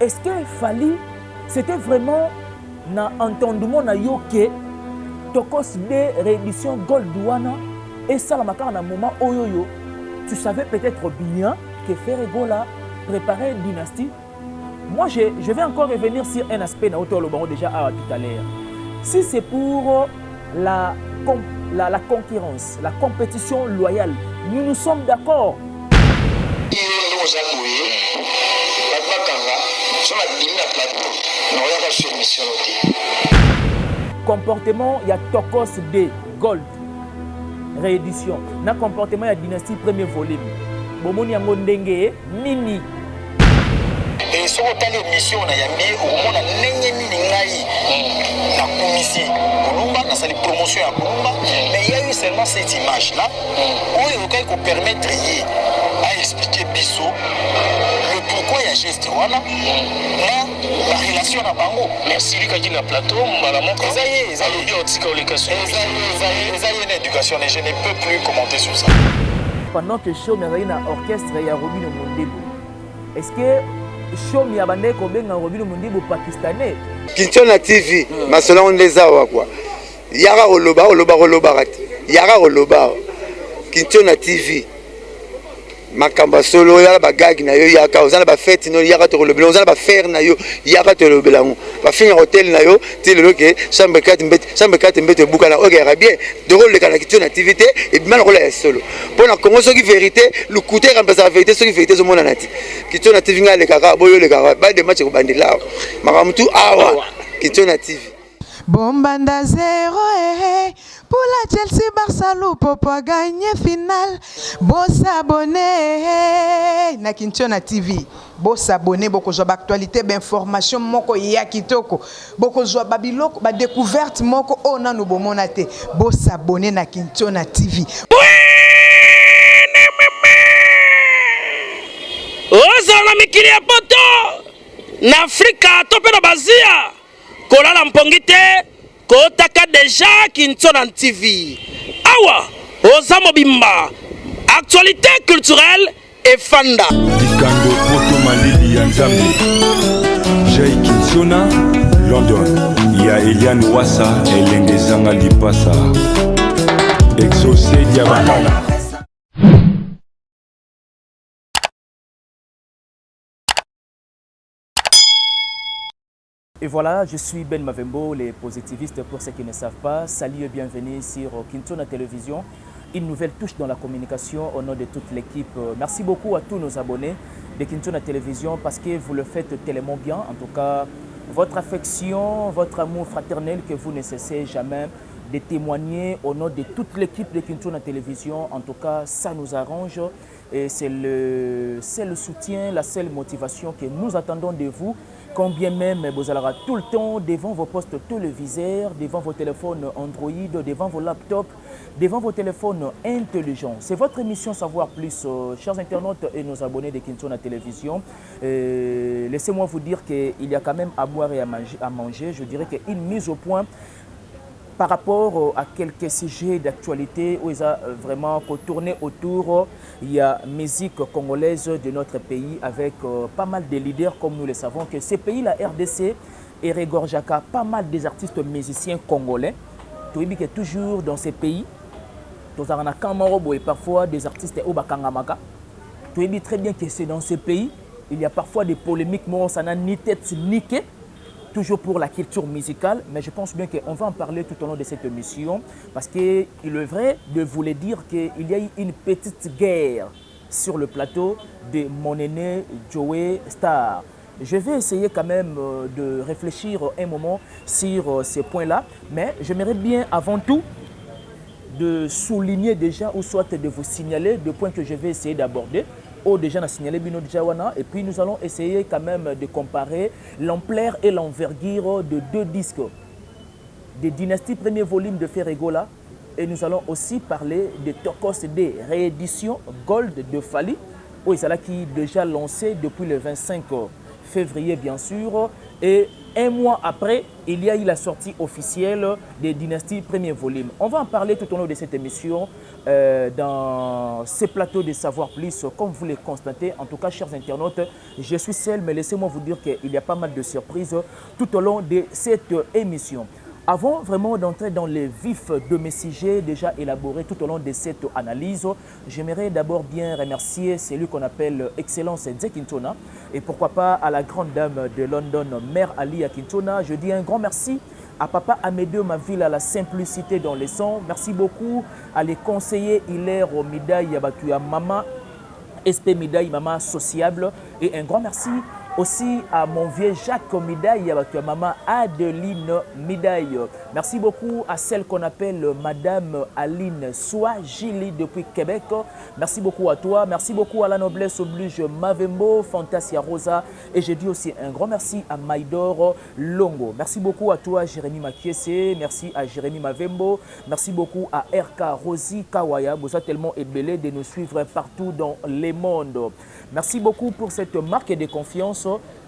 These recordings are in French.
est-ce que Fally, c'était vraiment na entendement na yo que Tokos de réédition Gold Douana et ça la makara na moment oyoyo, tu savais peut-être bien que Ferregola préparait une dynastie. Moi, je vais encore revenir sur un aspect na Hotel Lobango déjà tout à l'heure. Si c'est pour la concurrence, la compétition loyale, nous sommes d'accord. Comportement, il y a Tokos de Gold, réédition. Na comportement, il y a Dynastie premier volume. Bomoni yango ndenge nini. Et si on a l'émission, on a yambi, au moins on a nini ngai na commissi. Kolumba, na sali promotion à Kolumba, mais il y a eu seulement cette image là où il faut permettre à expliquer Bissot le pourquoi il y a geste voilà la relation à Bango. Merci lui qui a le plateau, malamon comme ça y est, ça y est, ça y est, une éducation et je ne peux plus commenter sur ça. Pendant que show mi azali na orchestre ya Robino Mondebo, est-ce que show mi abandé ko benga Robino Mondebo pakistanais Kinshona TV masolo on les awa quoi yara oloba rati yara oloba Kinshona TV makamba solo yala bagagi na yo yaka ozana ba fête no yaka to lobela ozana ba faire na yo yaka to lobela ngo ba finir hotel na yo ti le que chambre 4 mbete buka na oga bien de rôle kana Kinshona TV te et bien rôle ya solo pour na Congo soki vérité le côté remplacer la vérité soki vérité zo mona nati Kinshona TV ngale kaka boyo le kaka ba de match ko bandila makamtu awa Kinshona TV Bombanda 0 pour la Chelsea Barcelone pour gagner finale. Bon s'abonner na Kinshona TV. Bon s'abonner beaucoup job actualité d'information moko ya kitoko. Beaucoup job babiloko ba découverte moko ona no bomonate. Bon s'abonner na Kinshona TV. Ozala mikili ya poto na Afrika tope na bazia. Kolala mpongite kotaka déjà Kinshona TV. Awa Ozamo Bimba. Actualité culturelle et fanda. Dikando Poto Malili Yanzambi. Jay Kinshona London. Il y a Eliane Wassa et Lengezanga Lipasa. Exaucé Diabana. Et voilà, je suis Ben Mavembo, les positivistes pour ceux qui ne savent pas. Salut et bienvenue sur Kinshona Télévision. Une nouvelle touche dans la communication au nom de toute l'équipe. Merci beaucoup à tous nos abonnés de Kinshona Télévision parce que vous le faites tellement bien. En tout cas, votre affection, votre amour fraternel que vous ne cessez jamais de témoigner au nom de toute l'équipe de Kinshona Télévision. En tout cas, ça nous arrange et c'est le soutien, la seule motivation que nous attendons de vous. Combien même vous allez tout le temps devant vos postes téléviseurs, devant vos téléphones Android, devant vos laptops, devant vos téléphones intelligents. C'est votre émission Savoir Plus, chers internautes et nos abonnés de Kinshona Télévision. Laissez-moi vous dire qu'il y a quand même à boire et à manger. Je dirais qu'une mise au point par rapport à quelques sujets d'actualité où ils ont vraiment tourné autour, il y a musique congolaise de notre pays avec pas mal de leaders comme nous le savons que ce pays, la RDC, et regorgeaka pas mal des artistes musiciens congolais. Tu vois que toujours dans ces pays, tu as parfois des artistes au Bakangamaka. Tu vois très bien que c'est dans ces pays, il y a parfois des polémiques, mais ça n'a ni tête ni queue. Toujours pour la culture musicale, mais je pense bien qu'on va en parler tout au long de cette émission parce qu'il est vrai de vous le dire qu'il y a eu une petite guerre sur le plateau de mon aîné Joey Star. Je vais essayer quand même de réfléchir un moment sur ces points-là, mais j'aimerais bien avant tout de souligner déjà ou soit de vous signaler deux points que je vais essayer d'aborder. Déjà on a signalé Bino Djawana et puis nous allons essayer quand même de comparer l'ampleur et l'envergure de deux disques de Dynastie premier volume de Ferregola et nous allons aussi parler de Tokos des rééditions Gold de Fally où il qui déjà lancé depuis le 25 février, bien sûr. Et un mois après, il y a eu la sortie officielle des Dynasties premier volume. On va en parler tout au long de cette émission dans ces plateaux de Savoir Plus, comme vous les constatez. En tout cas, chers internautes, je suis seul, mais laissez-moi vous dire qu'il y a pas mal de surprises tout au long de cette émission. Avant vraiment d'entrer dans les vifs de mes sujets déjà élaborés tout au long de cette analyse, j'aimerais d'abord bien remercier celui qu'on appelle Excellence Kintona et pourquoi pas à la grande dame de London, Mère Ali Kintona. Je dis un grand merci à Papa Amédée Maville à la simplicité dans les sons. Merci beaucoup à les conseillers Hilaire au Midaï Yabatuya Mama, SP Midaï Mama Sociable et un grand merci aussi à mon vieux Jacques Midaï, à maman Adeline Midaï. Merci beaucoup à celle qu'on appelle Madame Aline Soa Gili depuis Québec. Merci beaucoup à toi. Merci beaucoup à la noblesse oblige Mavembo, Fantasia Rosa. Et je dis aussi un grand merci à Maïdor Longo. Merci beaucoup à toi Jérémy Makiese. Merci à Jérémy Mavembo. Merci beaucoup à RK Rosie Kawaya. Vous êtes tellement ébélé de nous suivre partout dans les mondes. Merci beaucoup pour cette marque de confiance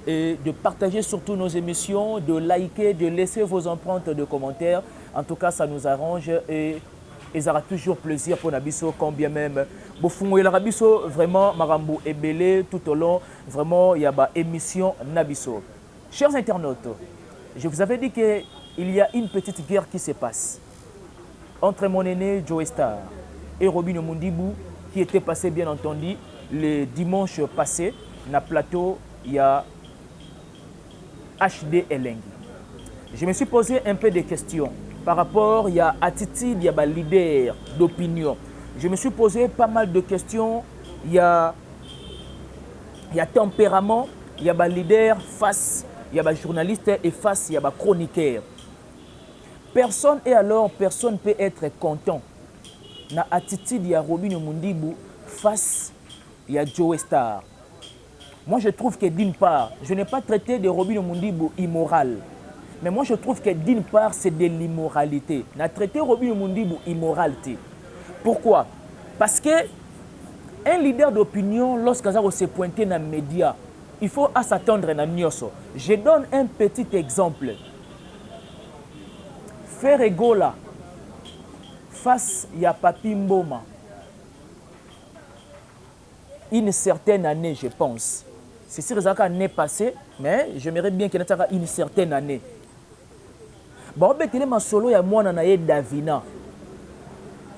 et de partager surtout nos émissions, de liker, de laisser vos empreintes de commentaires. En tout cas, ça nous arrange et ils auront toujours plaisir pour Nabiso, quand bien même. Bofungo et l'Arabiso, vraiment, Marambo est belé tout au long. Vraiment, il y a une émission Nabiso. Chers internautes, je vous avais dit qu'il y a une petite guerre qui se passe entre mon aîné Joe Star et Robin Mundibou, qui était passé, bien entendu, le dimanche passé, na plateau, il y a HD Elengi. Je me suis posé un peu de questions par rapport, il y a attitude, il y a leader d'opinion. Je me suis posé pas mal de questions, il y a tempérament, il y a leader face, il y a journaliste et face, il y a chroniqueur. Personne et alors personne peut être content. Na attitude, il y a Robin Mundibou face, il y a Joe Star. Moi, je trouve que d'une part, je n'ai pas traité de Robin Mundibou immoral. Mais moi, je trouve que d'une part, c'est de l'immoralité. On a traité Robin Mundibou immoralité. Pourquoi? Parce que un leader d'opinion, lorsqu'il se pointé dans les médias, il faut s'attendre à Nyoso. Je donne un petit exemple. Ferregola, face à Papi Mboma. Une certaine année, je pense. C'est sûr que ça année passée, mais j'aimerais bien qu'il y ait une certaine année. Bon, il ma solo ya moi na Davina.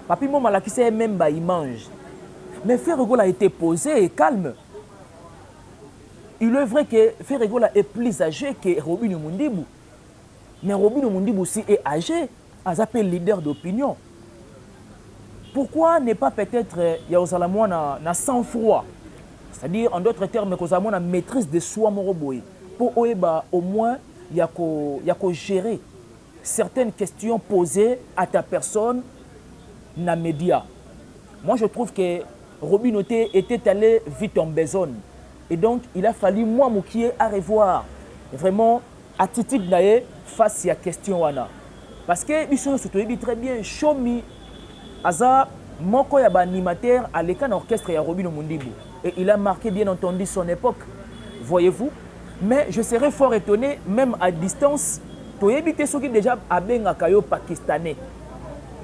Papi Mboma la qui sait même il mange. Mais Ferregola a été posé et calme. Il est vrai que Ferregola est plus âgé que Robin Mundibou. Mais Robin Mundibou aussi est âgé. Il s'appelle leader d'opinion. Pourquoi ne pas peut-être il y a na sang-froid? C'est-à-dire, en d'autres termes, que nous la maîtrise de soi pour au moins il y a qu'à gérer certaines questions posées à ta personne dans les médias. Moi, je trouve que Robin était allé vite en besogne. Et donc, il a fallu, moi, Moukié, à revoir vraiment attitude face à la question. Parce que, ils sont très bien, show me. Aza, Moko Yaba animateur à l'écran orchestre et à Robin Mundibou. Et il a marqué bien entendu son époque. Voyez-vous? Mais je serais fort étonné, même à distance, tu éviter ceux qui déjà à Bengakayo pakistanais.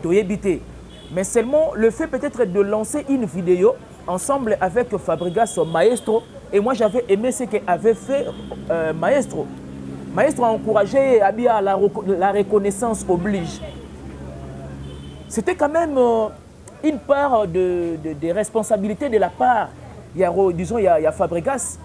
Tu éviter. Mais seulement le fait peut-être de lancer une vidéo ensemble avec Fabregas Maestro. Et moi j'avais aimé ce qu'avait fait Maestro. Maestro a encouragé Abia à la reconnaissance oblige. C'était quand même une part de responsabilité de la part. Il y a Fabregas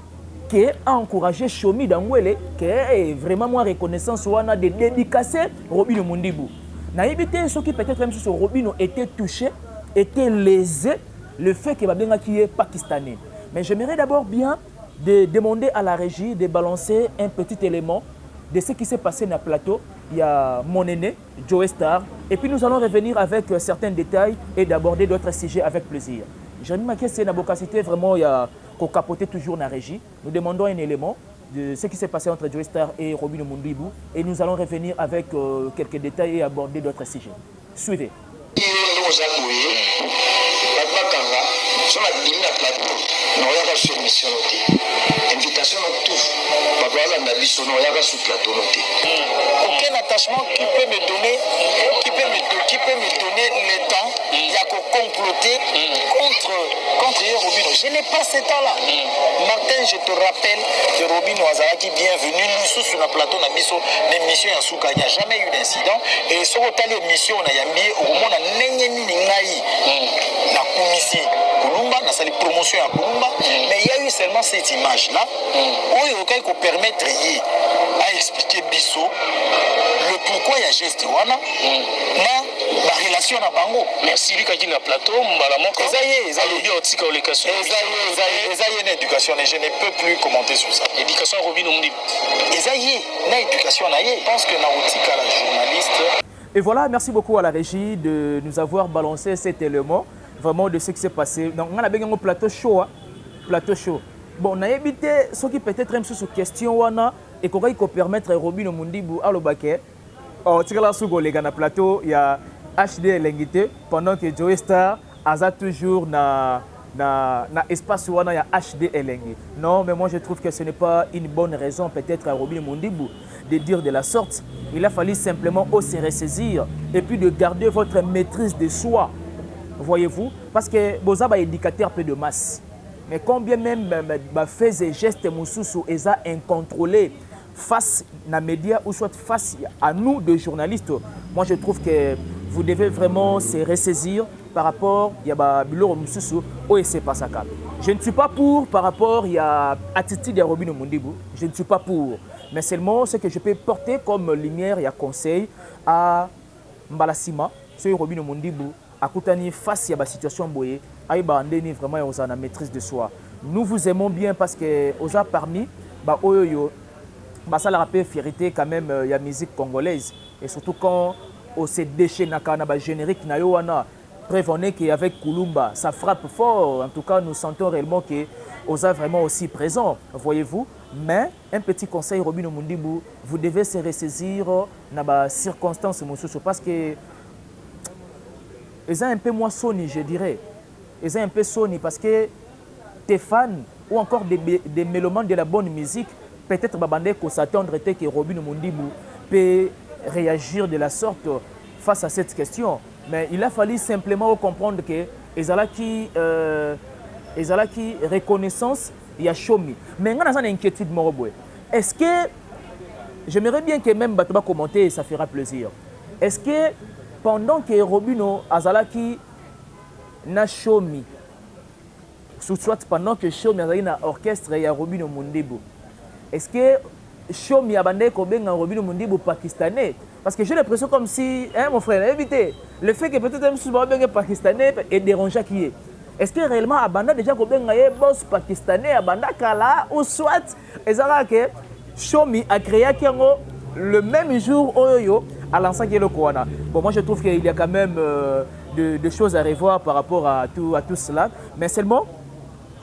qui a encouragé Chomi Dangwele, qui est vraiment moins reconnaissance de dédicacer Robin Mundibou. N'a évité ceux qui peut-être même sur Robin étaient touchés, étaient lésés, le fait que Babenga qui est pakistanais. Mais j'aimerais d'abord bien demander à la régie de balancer un petit élément de ce qui s'est passé dans le plateau. Il y a mon aîné, Joe Star. Et puis nous allons revenir avec certains détails et d'aborder d'autres sujets avec plaisir. Jérémy Makiese na bokasité vraiment il y a qu'on capotait toujours dans la régie. Nous demandons un élément de ce qui s'est passé entre Joe Star et Robin Mundibou et nous allons revenir avec quelques détails et aborder d'autres sujets. Suivez. non yaka sur mission noté invitation à tout papa la biso non yaka sous plateau noté aucun attachement qui peut me donner le temps il y a qu'à comploter contre Robino. Je n'ai pas ce temps là. Martin, je te rappelle que Robino Azaraki bienvenue nous sur le plateau na biso l'émission ya Souka, il n'y a jamais eu d'incident et sur telle émission na yambi au moment na nenye nini ngai na kumisi Kulumba na sali promotion ya Kulumba mais il y a eu seulement cette image là où il y a permettre à expliquer biso le pourquoi il y a geste wana na la relation na bango merci lui qui na plateau mbala moko ezaye alobi otika olekation ezaye na éducation et je ne peux plus commenter sur ça éducation Robino Mundi ezaye na éducation na ye je pense que na otika la journaliste. Et voilà, merci beaucoup à la régie de nous avoir balancé cet élément vraiment de ce qui s'est passé. Donc on a bien un plateau chaud, hein? Plateau chaud. Bon, on a évité ce qui peut-être même sur question wana et qu'on peut permettre Robino Mundi à l'obake. Oh, tu là sur les gars na plateau, il y a HD Lengite pendant que Joey Star a toujours na espace wana ya HD Elengi. Non, mais moi je trouve que ce n'est pas une bonne raison peut-être à Robino Mondibou de dire de la sorte. Il a fallu simplement se ressaisir et puis de garder votre maîtrise de soi. Voyez-vous? Parce que vous avez un indicateur peu de masse. Mais combien même fait et gestes moussous et ça incontrôlé face aux médias ou soit face à nous de journalistes, moi je trouve que vous devez vraiment se ressaisir par rapport à Bilo Moussou ou c'est pas ça. Je ne suis pas pour par rapport à l'attitude de Robino Mondibou. Je ne suis pas pour. Mais seulement ce que je peux porter comme lumière et conseil à Mbalasima, sur Robino Mondibou, à Koutani face à la situation boye, à Ibandeni vraiment aux en maîtrise de soi. Nous vous aimons bien parce que aux a parmi oyoyo ça la rappelle fierté quand même il y a musique congolaise et surtout quand on se déchaîne na générique na yoana prévenez qu'avec Kulumba ça frappe fort. En tout cas nous sentons réellement que aux a vraiment aussi présent, voyez-vous. Mais un petit conseil Robino Mondibou, vous devez se ressaisir dans les circonstances parce que ils ont un peu moins sonné, je dirais. Ils ont un peu sonné parce que tes fans ou encore des mélomanes de la bonne musique, peut-être qu'on s'attendre que Robino Mondibou peut réagir de la sorte face à cette question. Mais il a fallu simplement comprendre que ils ont qui reconnaissance, il y a Chomi. Mais on a une inquiétude. Est-ce que, j'aimerais bien que même Batouba commenter, ça fera plaisir. Est-ce que pendant que Robino Azalaki n'a Chomi, soit pendant que Chomi a un orchestre et Robino Mondibou, est-ce que Chomi a bandé Kobenga Robino Mondibou pakistanais? Parce que j'ai l'impression comme si, hein, mon frère, évitez le fait que peut-être même si Robino pakistanais est dérangeant qui est. Est-ce que réellement Abanda déjà Kobenga est boss pakistanais Abanda Kala ou soit ezala que Chomi a créé le même jour Oyoyo à l'ensemble de Kouana. Bon, moi je trouve qu'il y a quand même de choses à revoir par rapport à tout cela, mais seulement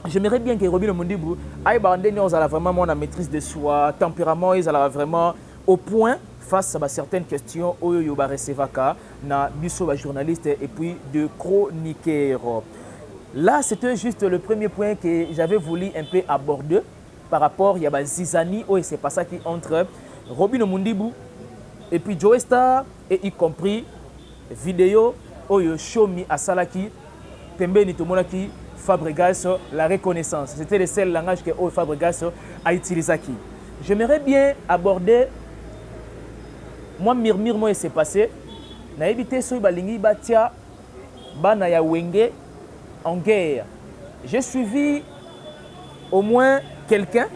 j'aimerais bien que Robino Mondibou aille vraiment la maîtrise de soi, tempérament, ils allaient vraiment au point face à certaines questions Oyoyo ba recevaka na biso ba journaliste et puis de chroniqueur. Là, c'était juste le premier point que j'avais voulu un peu aborder par rapport à Zizani, où c'est pas ça qui entre Robino Mondibou et puis Joey Star, et y compris vidéo où Chomi Asalaki, Pembe Nitomonaki, Fabregas, la reconnaissance. C'était le seul langage que Fabregas a utilisé. J'aimerais bien aborder, moi, moi, il s'est passé, na évité ce balingi batia, bana ya wenge, en guerre. J'ai suivi au moins quelqu'un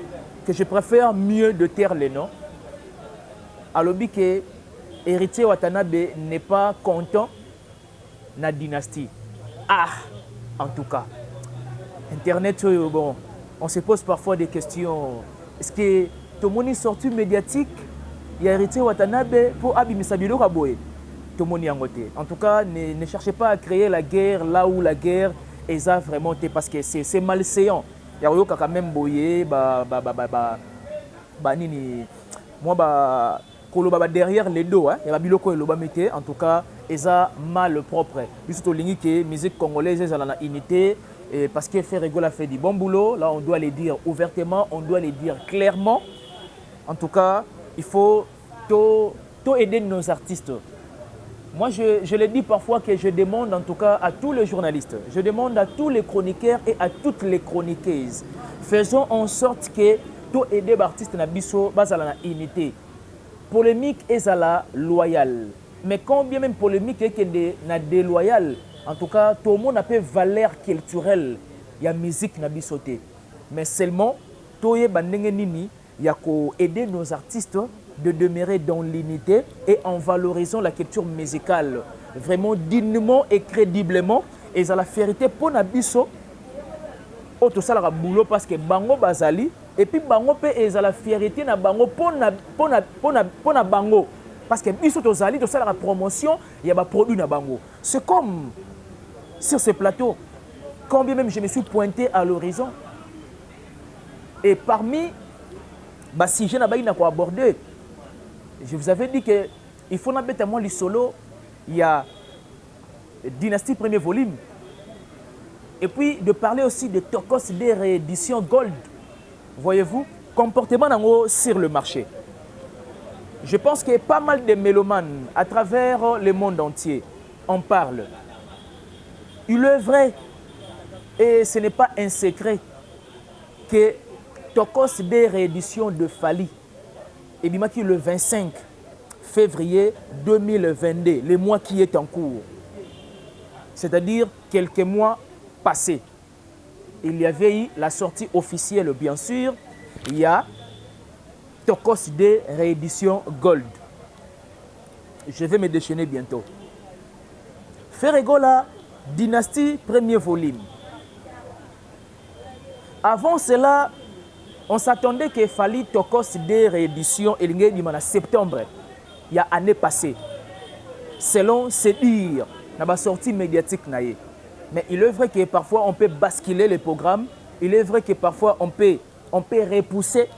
que je préfère mieux de taire les noms. Alors que héritier Watanabe n'est pas content de la dynastie. Ah, en tout cas. Internet, bon, on se pose parfois des questions. Est-ce que tout le monde est sorti médiatique? Il y a héritier Watanabe pour Abimisa Bilo Kaboé. Tout le monde est en côté. En tout cas, ne cherchez pas à créer la guerre là où la guerre et ça vraiment parce que c'est malséant. Il y a quand même boyé nini moi derrière les dos il y a biloko eloba mete en tout cas et ça mal propre surtout lingi que musique congolaise ça la unité Et parce que Ferrego a fait du bon boulot, là on doit le dire ouvertement, on doit le dire clairement. En tout cas, il faut tout aider nos artistes. Moi, je le dis parfois que je demande en tout cas à tous les journalistes, je demande à tous les chroniqueurs et à toutes les chroniqueuses, faisons en sorte que tout aider les artistes na biso basala na unité. Polémique est la loyale. Mais quand bien même polémique est na déloyale, en tout cas, tout le monde a peu valeur culturelle. Il y a musique na bisoté. Mais seulement, tout y nini, il y a aider nos artistes de demeurer dans l'unité et en valorisant la culture musicale vraiment dignement et crédiblement. Et ça la vérité pour na biso, tout ça la boulot parce que bango bazali et puis bango pe et ça la vérité na bango pour na bango parce que biso to zali tout ça la promotion, il y a ba produit na bango. C'est comme sur ce plateau, combien même je me suis pointé à l'horizon. Et parmi les sujets qu'on a abordé, je vous avais dit qu'il faut mettre moi le solo, il y a Dynastie premier volume. Et puis de parler aussi de Tokos des rééditions Gold. Voyez-vous, comportement sur le marché. Je pense qu'il y a pas mal de mélomanes à travers le monde entier. On parle. Il est vrai, et ce n'est pas un secret, que Tokos des rééditions de Fali, et bien le 25 février 2022, le mois qui est en cours, c'est-à-dire quelques mois passés, il y avait eu la sortie officielle, bien sûr, il y a Tokos des rééditions Gold. Je vais me déchaîner bientôt. Ferrego là, Dynastie, premier volume. Avant cela, on s'attendait qu'il fallait Tokos des rééditions en septembre, il y a année passée. Selon ces dires, dans la sortie médiatique. Mais il est vrai que parfois on peut basculer les programmes, il est vrai que parfois on peut repousser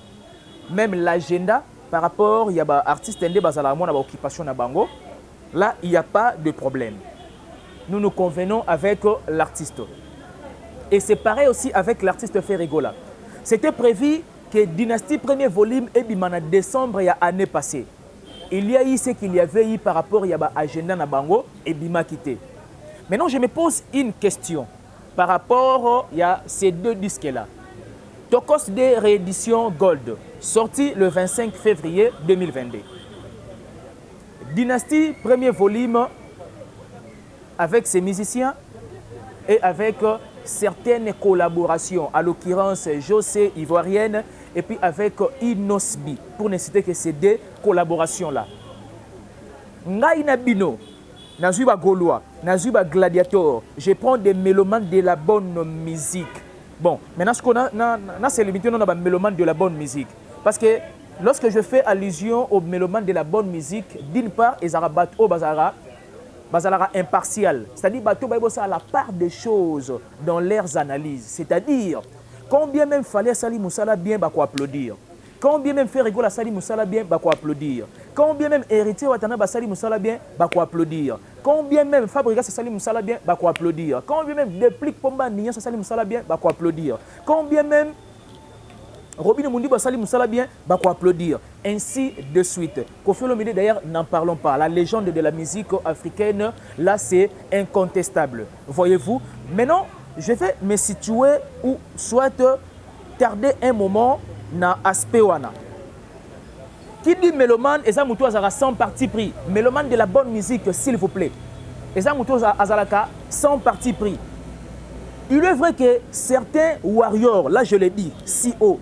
même l'agenda par rapport à l'artiste indé à l'occupation de Bango. Là, il n'y a pas de problème. Nous nous convenons avec l'artiste. Et c'est pareil aussi avec l'artiste Ferrego. C'était prévu que Dynastie premier volume est en décembre il y a année passée. Il y a eu ce qu'il y avait eu par rapport à l'agenda na Bango et Bima quitté. Maintenant, je me pose une question par rapport à ces deux disques-là. Tokos des rééditions Gold, sorti le 25 février 2022. Dynastie premier volume avec ses musiciens et avec certaines collaborations, à l'occurrence José Ivoirienne et puis avec Inosbi, pour ne citer que ces deux collaborations-là. Ngaïna Bino, Nazuba Gaulois, Nazuba Gladiator, je prends des mélomanes de la bonne musique. Bon, maintenant ce qu'on a, c'est limité, on a des mélomanes de la bonne musique. Parce que lorsque je fais allusion aux mélomanes de la bonne musique, d'une part, ils arabatent au Bazara, impartial, c'est-à-dire à la part des choses dans leurs analyses, c'est-à-dire combien même fallait Sali Moussala bien applaudir, combien même Ferrego Sali Moussala bien applaudir, combien même héritier Watana Sali Moussala bien applaudir, combien même Fabrica Sali Moussala bien applaudir, combien même Déplique Pomba Nia Sali Moussala bien applaudir, combien même Robin Mundi Bassali Moussala bien, applaudir. Ainsi de suite. Kofi Olomide d'ailleurs, n'en parlons pas. La légende de la musique africaine, là c'est incontestable. Voyez-vous. Maintenant, je vais me situer ou soit tarder un moment dans l'aspect wana. Qui dit mélomane, et ça moutou azara sans parti pris. Mélomane de la bonne musique, s'il vous plaît. Et ça moutou azalaka sans parti pris. Il est vrai que certains warriors, là je le dis, si haut,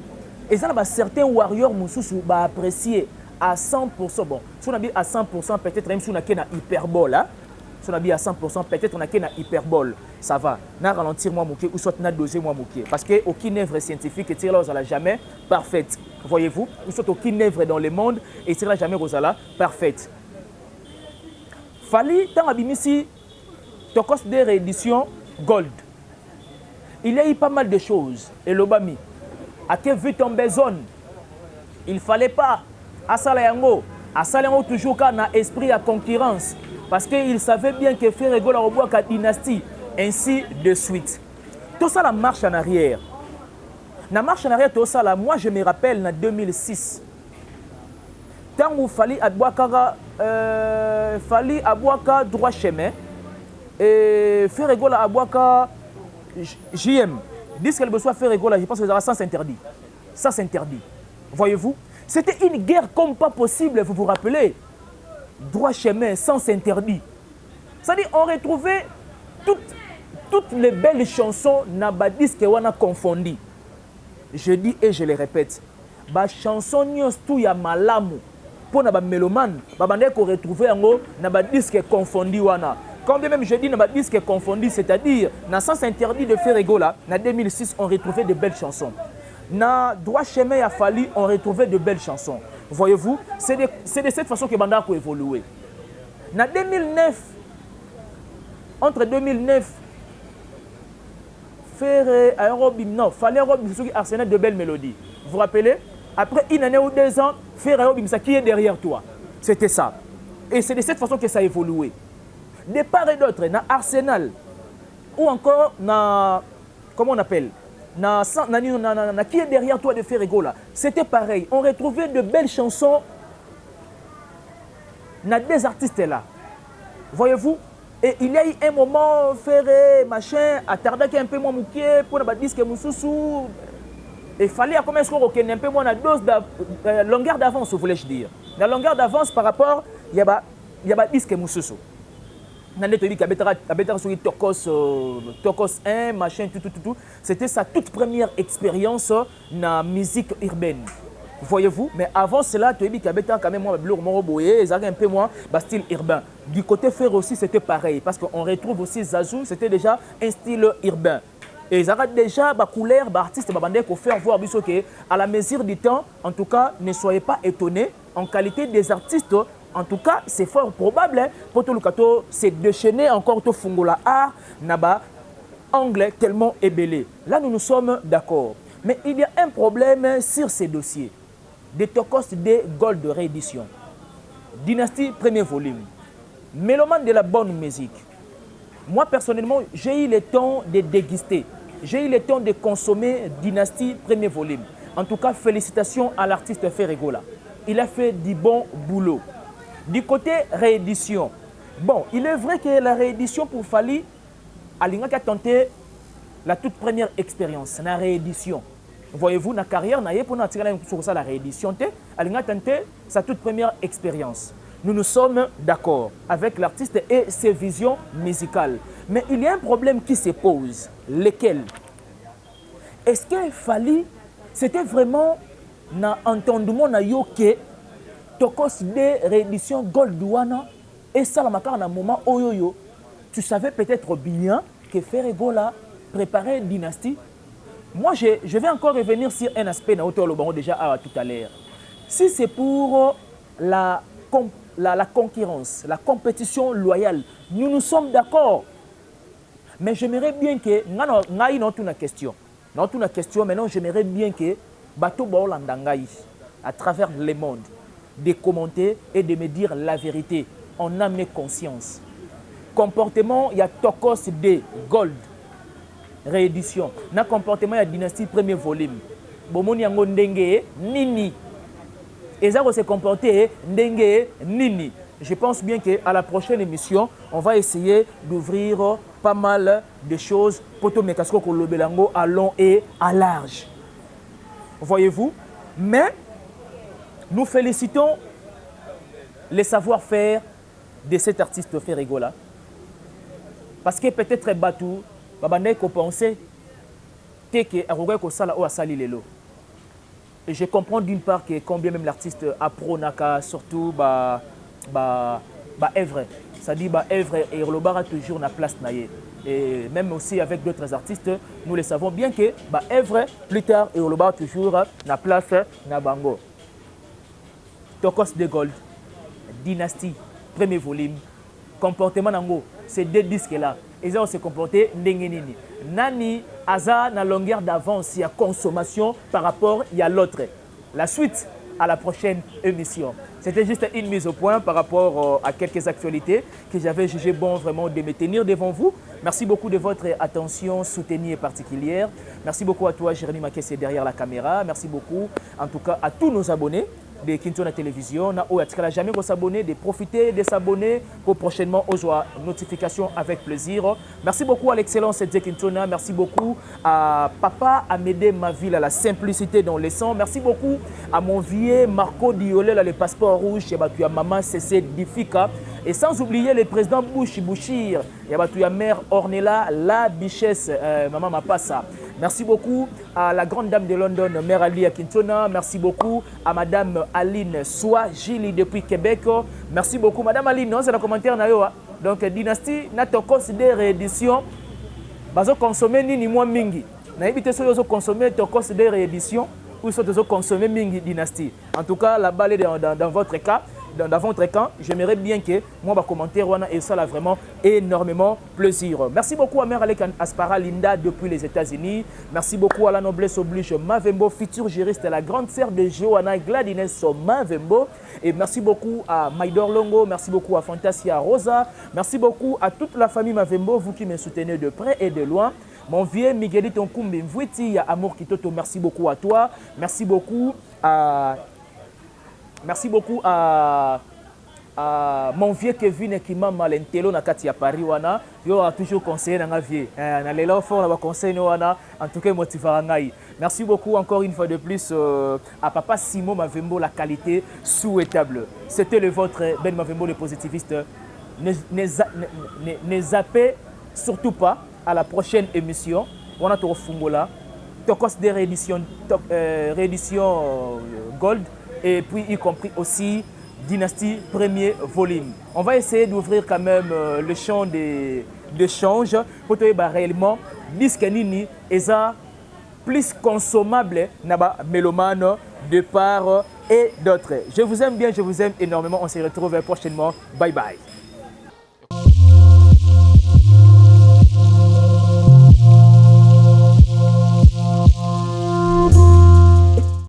et ça, certains warriors moussous apprécier à 100%. Bon, si on a dit à 100%, peut-être même si on a une hyperbole, hein? Si on a dit à 100%, peut-être on a une hyperbole. Ça va. Na ralentir moi mouké ou soit na doser moi mouké. Parce qu'aucune œuvre scientifique est là jamais parfaite. Voyez-vous? Ou soit aucune œuvre dans le monde est là jamais rosala parfaite. Fali, tant abimisi, Tokos des rééditions Gold. Il y a eu pas mal de choses. Et l'Obami. À quel vu tomber zone, il ne fallait pas à Salayango toujours qu'un esprit à concurrence parce qu'il savait bien que Ferrego la Roboaka dynastie, ainsi de suite. Tout ça la marche en arrière. La marche en arrière, tout ça là, moi je me rappelle en 2006. Tant où fallait Abouaka droit chemin et faire rigolo à Abouaka JM. Disent qu'elle besoin faire rigolo, je pense que ça s'interdit. Ça s'interdit. Voyez-vous, c'était une guerre comme pas possible, vous vous rappelez. Droit chemin, sans interdit. C'est-à-dire on retrouvait toutes les belles chansons Nabadis que on a confondues. Je dis et je le répète, ba chanson nyos tout ya malamu pour na ba mélomane, ba bande ko retrouver ngo na ba disque confondu wana. Quand bien même je dis na ba disque confondu, c'est-à-dire na sens interdit de faire rigola, na 2006 on retrouvait de belles chansons. Na droit chemin a fallu on retrouvait de belles chansons. Voyez-vous, c'est de cette façon que banda ko évoluer. Na 2009 entre 2009 faire aérobim, non, fallait aérobim, c'est Arsenal de belles mélodies. Vous vous rappelez? Après une année ou 2 ans, faire aérobim, ça qui est derrière toi. C'était ça. Et c'est de cette façon que ça a évolué. De part et d'autre, dans Arsenal, ou encore dans, comment on appelle, dans qui est derrière toi de faire rigola. C'était pareil. On retrouvait de belles chansons dans des artistes là. Voyez-vous? Et il y a eu un moment, faire machin, attarder un peu moins mouquet pour ne disque moussoussou. Il fallait commencer à un peu moins la dose de longueur d'avance, voulais-je dire. La longueur d'avance par rapport, il y a disque moussoussou. Tokos 1, machin, tout. C'était sa toute première expérience dans la musique urbaine. Voyez-vous, mais avant cela, tu as dit qu'il y avait quand même un peu moins style urbain. Du côté fer aussi, c'était pareil, parce qu'on retrouve aussi Zazou, c'était déjà un style urbain. Et ils ont déjà la couleur, l'artiste qui faire voir que à la mesure du temps, en tout cas, ne soyez pas étonnés, en qualité des artistes, en tout cas, c'est fort probable pour tout le cas, c'est déchaîner encore tout fungola art, naba, anglais tellement ébélé. Là, nous sommes d'accord. Mais il y a un problème sur ces dossiers. Des Tokos de Gold de réédition. Dynastie, premier volume. Mélomane de la bonne musique. Moi, personnellement, j'ai eu le temps de déguster. J'ai eu le temps de consommer Dynastie, premier volume. En tout cas, félicitations à l'artiste Ferregola. Il a fait du bon boulot. Du côté réédition, bon, il est vrai que la réédition pour Fali, Alinga a tenté la toute première expérience, la réédition. Voyez-vous, dans la carrière, pour la réédition, Alinga a tenté sa toute première expérience. Nous sommes d'accord avec l'artiste et ses visions musicales. Mais il y a un problème qui se pose. Lequel? Est-ce qu'il fallait, c'était vraiment un entendement que Tokos de réédition Goldouana et ça la makar na moment oyoyo, tu savais peut-être bien que Ferregola préparait une dynastie. Moi, je vais encore revenir sur un aspect dans le baron déjà tout à l'heure. Si c'est pour la concurrence, la compétition loyale, nous sommes d'accord. Mais j'aimerais bien que, une question. Maintenant, j'aimerais bien que Bato Baolandangaï, à travers le monde, de commenter et de me dire la vérité. On a mes consciences. Comportement, il y a Tokos de Gold. Réédition. Na comportement, il y a Dynastie premier volume. Bomoni yango ndenge nini. Et ça va se comporter ndenge nini. Je pense bien qu'à la prochaine émission, on va essayer d'ouvrir pas mal de choses pour tout Mekasko Kolobelango à long et à large. Voyez-vous? Mais nous félicitons les savoir-faire de cet artiste Ferregola. Parce que peut-être Batou, Babane ko pensé que Aroga ko sala o asali lelo. Et je comprends d'une part que combien même l'artiste apronaka surtout œuvre, ça dit œuvre et Rolobara toujours na place naie. Et même aussi avec d'autres artistes, nous le savons bien que œuvre plus tard et Rolobara toujours na place na bango. Tokos de Gold, Dynastie, premier volume, comportement nango, ces deux disques là. Ils ont se comporté ndengenini. Nani aza na longueur d'avance, il y a consommation par rapport à l'autre. La suite à la prochaine émission. C'était juste une mise au point par rapport à quelques actualités que j'avais jugé bon vraiment de me tenir devant vous. Merci beaucoup de votre attention soutenue et particulière. Merci beaucoup à toi, Jérémy Makessé, derrière la caméra. Merci beaucoup, en tout cas, à tous nos abonnés de Kintona Télévision. On n'a jamais s'abonner, de profiter de s'abonner pour prochainement aux notifications avec plaisir. Merci beaucoup à l'excellence de Kintona. Merci beaucoup à Papa Amédée Maville, à la simplicité dans les sons. Merci beaucoup à mon vieux Marco Diolé, le passeport rouge, et à maman CC Difika. Et sans oublier le président Bouchir, et à mère Ornella, la bichesse, maman Mapassa. Merci beaucoup à la grande dame de London, Mère Ali à Kintona. Merci beaucoup à madame Aline Soa Gili depuis Québec. Merci beaucoup, madame Aline. C'est le commentaire. Donc, Dynastie, n'a pas considéré réédition. Bazo consommer ni moins mingi. N'a évité ceux qui consommer, tu considères réédition ou ceux qui consommer mingi Dynastie. En tout cas, la balle est dans votre cas. Dans votre camp, j'aimerais bien que moi, ma commentaire, et ça a vraiment énormément plaisir. Merci beaucoup à Mère Alec Aspara Linda depuis les États-Unis. Merci beaucoup à la noblesse oblige Mavembo, futur juriste, la grande sœur de Johanna Gladines Mavembo. Et merci beaucoup à Maïdor Longo, merci beaucoup à Fantasia Rosa. Merci beaucoup à toute la famille Mavembo, vous qui me soutenez de près et de loin. Mon vieux Miguelito Nkumbe Mvwiti, Amour Kitoto, merci beaucoup à toi. Merci beaucoup à... Merci beaucoup à mon vieux Kevin qui m'a malentelo na kati ya Paris wana. Yo a toujours conseillé na nga vieux. Na lelo fort na conseil wana en tout cas motivera ngai. Merci beaucoup encore une fois de plus à papa Simon Mavembo, la qualité souhaitable. C'était le vôtre Ben Mavembo le positiviste. Ne zappez surtout pas à la prochaine émission. On a tout fungola. Tokos de réédition Gold. Et puis y compris aussi Dynastie premier volume. On va essayer d'ouvrir quand même le champ d'échange pour te dire réellement disque nini et ça plus consommable naba mélomane de part et d'autres. Je vous aime bien, je vous aime énormément. On se retrouve prochainement. Bye bye.